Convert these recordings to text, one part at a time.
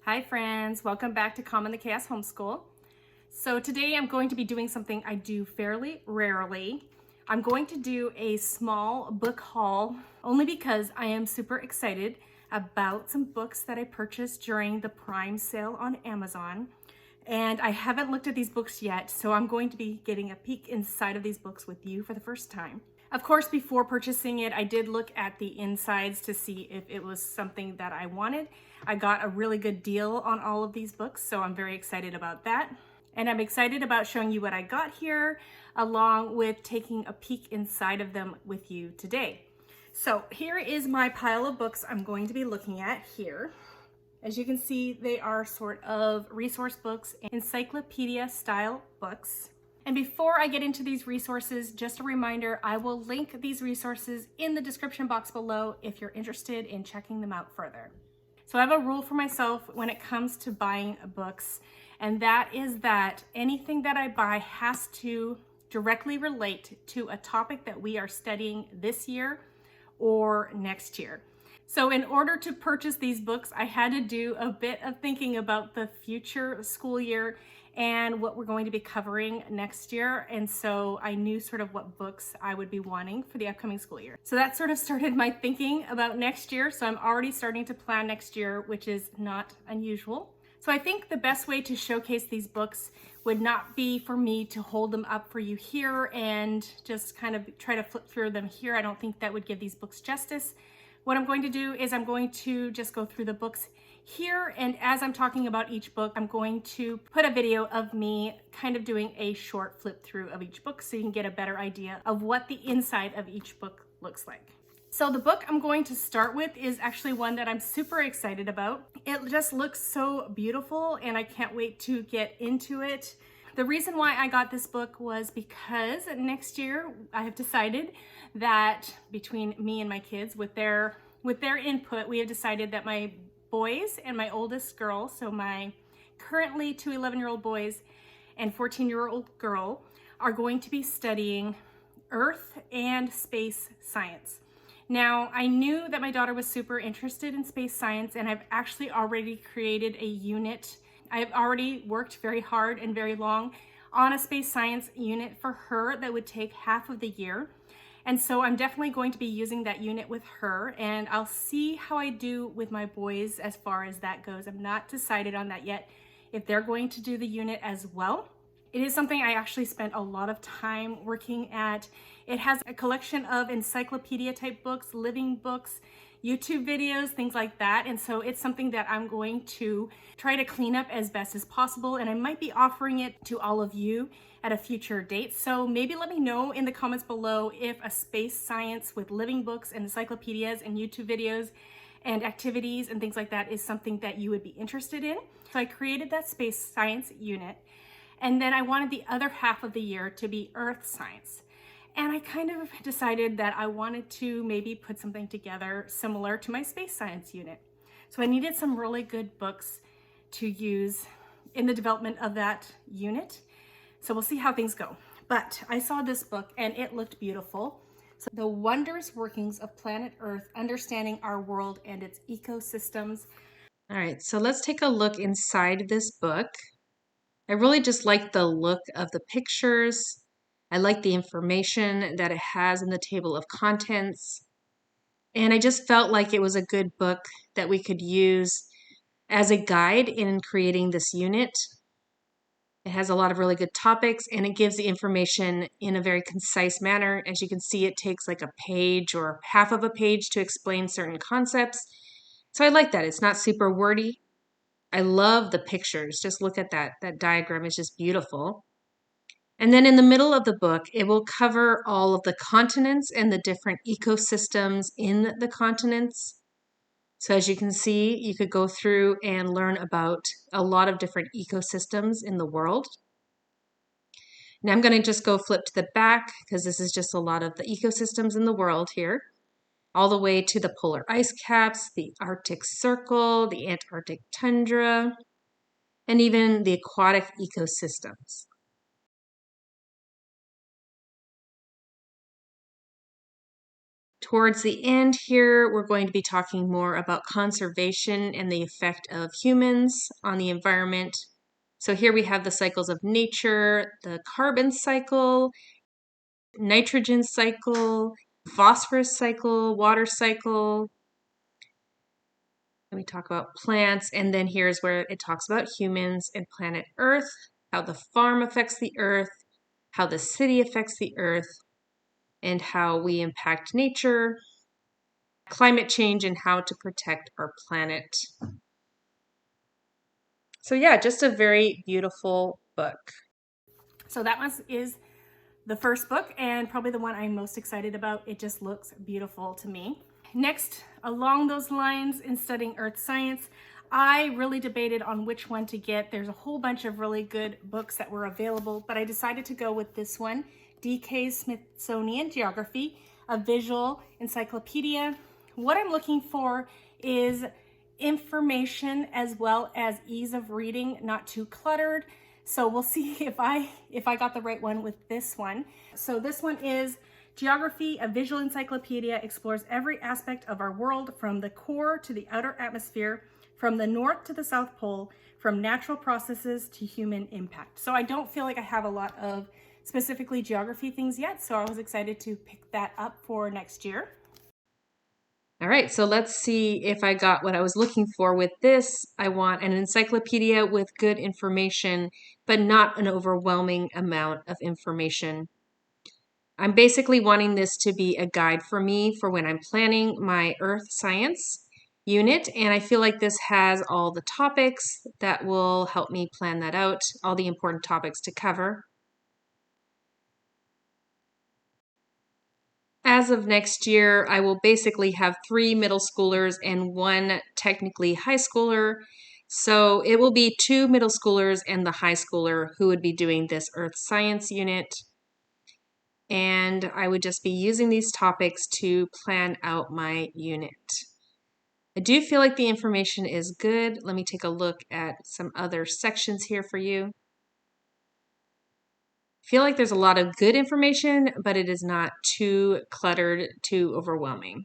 Hi friends, welcome back to Calm in the Chaos Homeschool. So today I'm going to be doing something I do fairly rarely. I'm going to do a small book haul only because I am super excited about some books that I purchased during the Prime sale on Amazon. And I haven't looked at these books yet, so I'm going to be getting a peek inside of these books with you for the first time. Of course, before purchasing it, I did look at the insides to see if it was something that I wanted. I got a really good deal on all of these books, so I'm very excited about that. And I'm excited about showing you what I got here, along with taking a peek inside of them with you today. So here is my pile of books I'm going to be looking at here. As you can see, they are sort of resource books, encyclopedia style books. And before I get into these resources, just a reminder, I will link these resources in the description box below if you're interested in checking them out further. So I have a rule for myself when it comes to buying books, and that is that anything that I buy has to directly relate to a topic that we are studying this year or next year. So in order to purchase these books, I had to do a bit of thinking about the future school year and what we're going to be covering next year. And so I knew sort of what books I would be wanting for the upcoming school year. So that sort of started my thinking about next year. So I'm already starting to plan next year, which is not unusual. So I think the best way to showcase these books would not be for me to hold them up for you here and just kind of try to flip through them here. I don't think that would give these books justice. What I'm going to do is I'm going to just go through the books here, and as I'm talking about each book, I'm going to put a video of me kind of doing a short flip through of each book so you can get a better idea of what the inside of each book looks like. So the book I'm going to start with is actually one that I'm super excited about. It just looks so beautiful and I can't wait to get into it. The reason why I got this book was because next year I have decided that between me and my kids, with their input, we have decided that my boys and my oldest girl, so my currently two 11-year-old boys and 14-year-old girl, are going to be studying Earth and space science. Now, I knew that my daughter was super interested in space science, and I've actually already created a unit. I've already worked very hard and very long on a space science unit for her that would take half of the year. And so I'm definitely going to be using that unit with her, and I'll see how I do with my boys as far as that goes. I'm not decided on that yet, if they're going to do the unit as well. It is something I actually spent a lot of time working at. It has a collection of encyclopedia type books, living books, YouTube videos, things like that. And so it's something that I'm going to try to clean up as best as possible. And I might be offering it to all of you at a future date. So maybe let me know in the comments below if a space science with living books and encyclopedias and YouTube videos and activities and things like that is something that you would be interested in. So I created that space science unit. And then I wanted the other half of the year to be Earth science. And I kind of decided that I wanted to maybe put something together similar to my space science unit. So I needed some really good books to use in the development of that unit. So we'll see how things go. But I saw this book and it looked beautiful. So The Wondrous Workings of Planet Earth, Understanding Our World and Its Ecosystems. All right, so let's take a look inside this book. I really just like the look of the pictures. I like the information that it has in the table of contents. And I just felt like it was a good book that we could use as a guide in creating this unit. It has a lot of really good topics and it gives the information in a very concise manner. As you can see, it takes like a page or half of a page to explain certain concepts. So I like that. It's not super wordy. I love the pictures. Just look at that. That diagram is just beautiful. And then in the middle of the book, it will cover all of the continents and the different ecosystems in the continents. So as you can see, you could go through and learn about a lot of different ecosystems in the world. Now I'm going to just go flip to the back because this is just a lot of the ecosystems in the world here, all the way to the polar ice caps, the Arctic Circle, the Antarctic tundra, and even the aquatic ecosystems. Towards the end here, we're going to be talking more about conservation and the effect of humans on the environment. So here we have the cycles of nature, the carbon cycle, nitrogen cycle, phosphorus cycle, water cycle. And we talk about plants, and then here's where it talks about humans and planet Earth, how the farm affects the earth, how the city affects the earth, and how we impact nature, climate change, and how to protect our planet. So yeah, just a very beautiful book. So that one is the first book and probably the one I'm most excited about. It just looks beautiful to me. Next, along those lines, in studying earth science, I really debated on which one to get. There's a whole bunch of really good books that were available, but I decided to go with this one, DK's Smithsonian Geography, a visual encyclopedia. What I'm looking for is information as well as ease of reading, not too cluttered. So we'll see if I got the right one with this one. So this one is Geography, a visual encyclopedia, explores every aspect of our world from the core to the outer atmosphere, from the North to the South Pole, from natural processes to human impact. So I don't feel like I have a lot of specifically geography things yet, so I was excited to pick that up for next year. All right, so let's see if I got what I was looking for with this. I want an encyclopedia with good information, but not an overwhelming amount of information. I'm basically wanting this to be a guide for me for when I'm planning my earth science unit, and I feel like this has all the topics that will help me plan that out, all the important topics to cover. As of next year, I will basically have 3 middle schoolers and 1 technically high schooler. So it will be 2 middle schoolers and the high schooler who would be doing this earth science unit. And I would just be using these topics to plan out my unit. I do feel like the information is good. Let me take a look at some other sections here for you. I feel like there's a lot of good information, but it is not too cluttered, too overwhelming.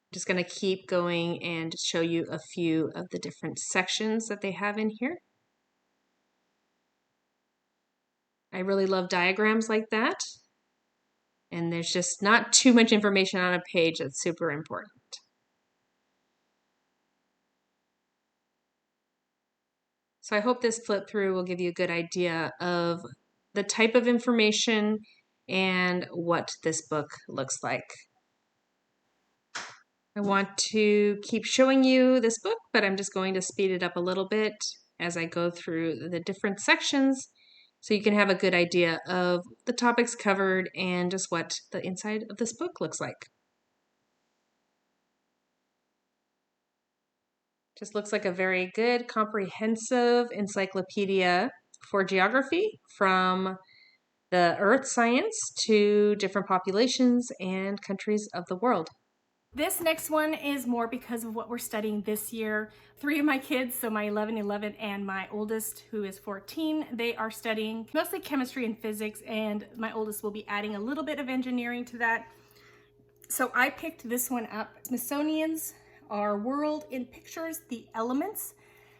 I'm just going to keep going and show you a few of the different sections that they have in here. I really love diagrams like that. And there's just not too much information on a page that's super important. So I hope this flip through will give you a good idea of the type of information and what this book looks like. I want to keep showing you this book, but I'm just going to speed it up a little bit as I go through the different sections so you can have a good idea of the topics covered and just what the inside of this book looks like. Just looks like a very good, comprehensive encyclopedia for geography, from the earth science to different populations and countries of the world. This next one is more because of what we're studying this year. 3 of my kids, so my 11 and my oldest, who is 14, they are studying mostly chemistry and physics, and my oldest will be adding a little bit of engineering to that. So I picked this one up, Smithsonian's Our World in Pictures, the Elements.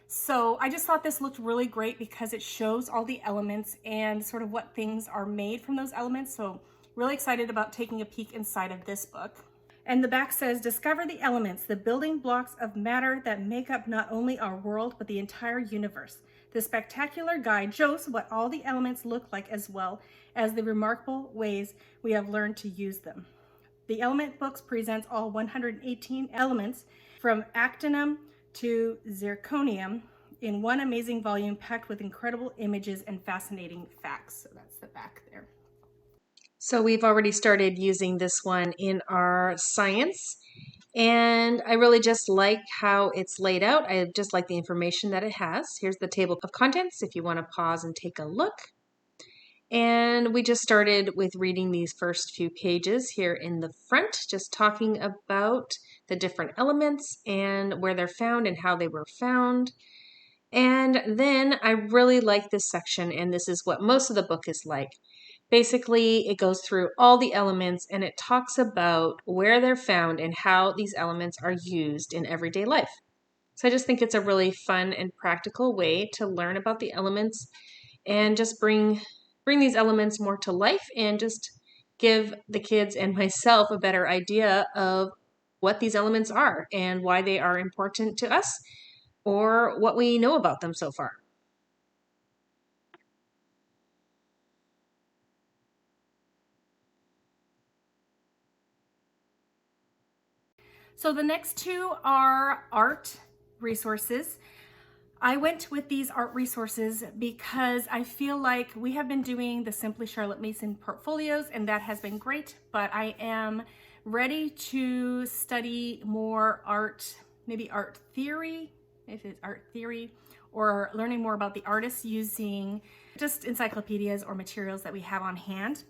So I just thought this looked really great because it shows all the elements and sort of what things are made from those elements. So really excited about taking a peek inside of this book. And the back says, discover the elements, the building blocks of matter that make up not only our world, but the entire universe. The spectacular guide shows what all the elements look like, as well as the remarkable ways we have learned to use them. The Element Books presents all 118 elements from actinium to zirconium in one amazing volume packed with incredible images and fascinating facts. So that's the back there. So we've already started using this one in our science, and I really just like how it's laid out. I just like the information that it has. Here's the table of contents if you want to pause and take a look. And we just started with reading these first few pages here in the front, just talking about the different elements and where they're found and how they were found. And then I really like this section, and this is what most of the book is like. Basically, it goes through all the elements and it talks about where they're found and how these elements are used in everyday life. So I just think it's a really fun and practical way to learn about the elements and just bring these elements more to life and just give the kids and myself a better idea of what these elements are and why they are important to us or what we know about them so far. So the next two are art resources. I went with these art resources because I feel like we have been doing the Simply Charlotte Mason portfolios and that has been great, but I am ready to study more art, maybe art theory, if it's art theory, or learning more about the artists using just encyclopedias or materials that we have on hand.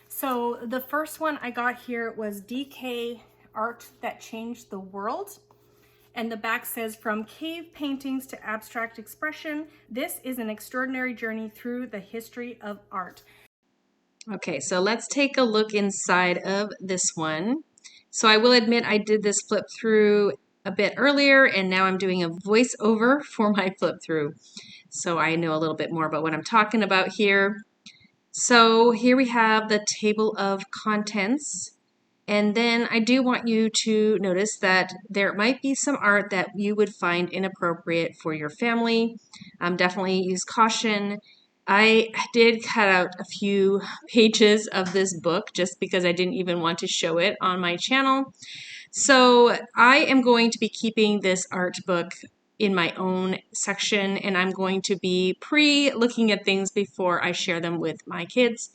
So the first one I got here was DK Art That Changed the World. And the back says, from cave paintings to abstract expression, this is an extraordinary journey through the history of art. Okay, so let's take a look inside of this one. So I will admit I did this flip through a bit earlier and now I'm doing a voiceover for my flip through. So I know a little bit more about what I'm talking about here. So here we have the table of contents. And then I do want you to notice that there might be some art that you would find inappropriate for your family. Definitely use caution. I did cut out a few pages of this book just because I didn't even want to show it on my channel. So I am going to be keeping this art book in my own section and I'm going to be pre-looking at things before I share them with my kids.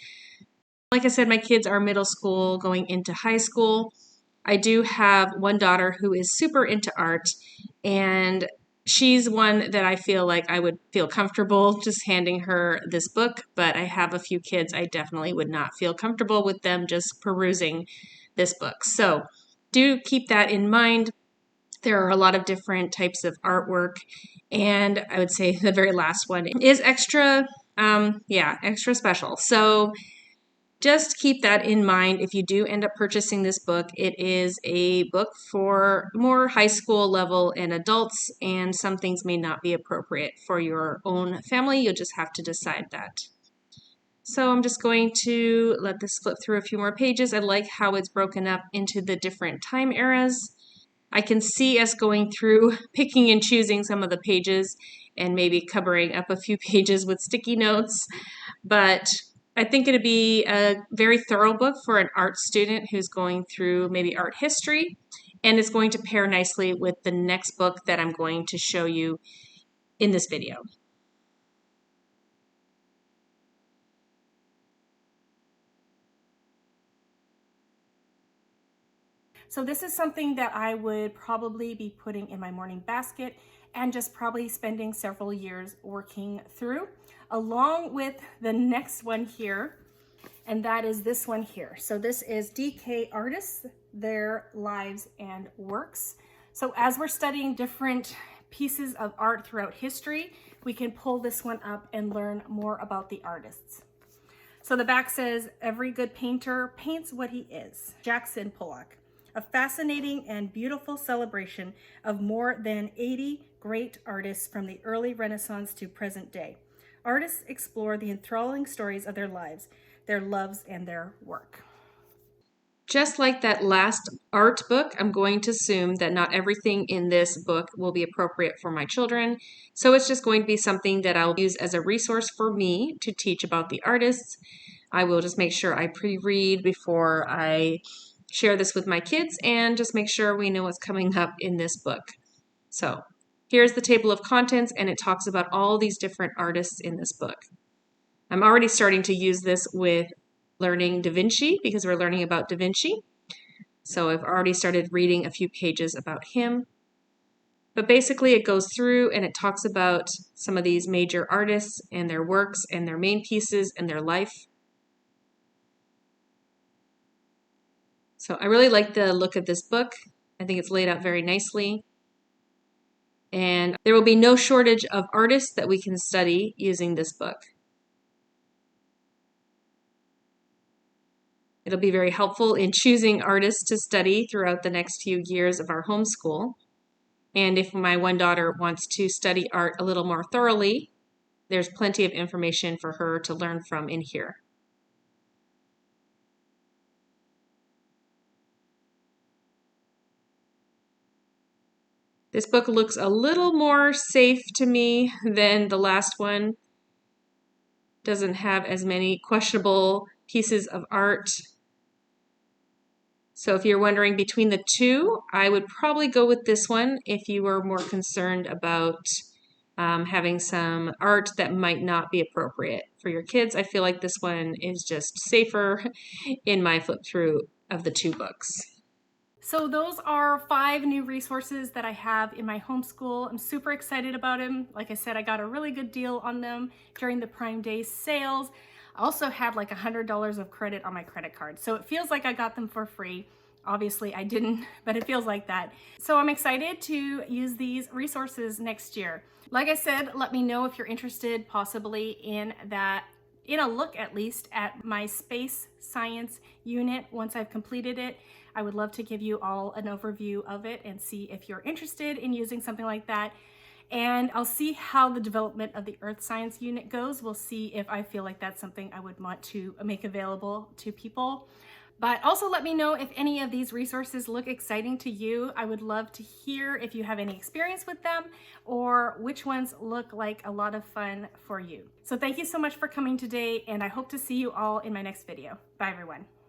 Like I said, my kids are middle school going into high school. I do have one daughter who is super into art, and she's one that I feel like I would feel comfortable just handing her this book, but I have a few kids I definitely would not feel comfortable with them just perusing this book. So do keep that in mind. There are a lot of different types of artwork, and I would say the very last one is extra, extra special. So just keep that in mind if you do end up purchasing this book. It is a book for more high school level and adults, and some things may not be appropriate for your own family. You'll just have to decide that. So I'm just going to let this flip through a few more pages. I like how it's broken up into the different time eras. I can see us going through, picking and choosing some of the pages and maybe covering up a few pages with sticky notes, but I think it'd be a very thorough book for an art student who's going through maybe art history, and it's going to pair nicely with the next book that I'm going to show you in this video. So this is something that I would probably be putting in my morning basket and just probably spending several years working through, along with the next one here, and that is this one here. So this is DK Artists, Their Lives and Works. So as we're studying different pieces of art throughout history, we can pull this one up and learn more about the artists. So the back says, every good painter paints what he is. Jackson Pollock. A fascinating and beautiful celebration of more than 80 great artists from the early Renaissance to present day. Artists explore the enthralling stories of their lives, their loves, and their work. Just like that last art book, I'm going to assume that not everything in this book will be appropriate for my children. So it's just going to be something that I'll use as a resource for me to teach about the artists. I will just make sure I pre-read before I share this with my kids and just make sure we know what's coming up in this book. So here's the table of contents, and it talks about all these different artists in this book. I'm already starting to use this with learning Da Vinci because we're learning about Da Vinci. So I've already started reading a few pages about him. But basically it goes through and it talks about some of these major artists and their works and their main pieces and their life. So I really like the look of this book. I think it's laid out very nicely. And there will be no shortage of artists that we can study using this book. It'll be very helpful in choosing artists to study throughout the next few years of our homeschool. And if my one daughter wants to study art a little more thoroughly, there's plenty of information for her to learn from in here. This book looks a little more safe to me than the last one. Doesn't have as many questionable pieces of art. So if you're wondering between the two, I would probably go with this one if you were more concerned about having some art that might not be appropriate for your kids. I feel like this one is just safer in my flip through of the two books. So those are 5 new resources that I have in my homeschool. I'm super excited about them. Like I said, I got a really good deal on them during the Prime Day sales. I also had like $100 of credit on my credit card. So it feels like I got them for free. Obviously I didn't, but it feels like that. So I'm excited to use these resources next year. Like I said, let me know if you're interested possibly in a look at least at my space science unit once I've completed it. I would love to give you all an overview of it and see if you're interested in using something like that. And I'll see how the development of the earth science unit goes. We'll see if I feel like that's something I would want to make available to people. But also let me know if any of these resources look exciting to you. I would love to hear if you have any experience with them or which ones look like a lot of fun for you. So thank you so much for coming today, and I hope to see you all in my next video. Bye everyone.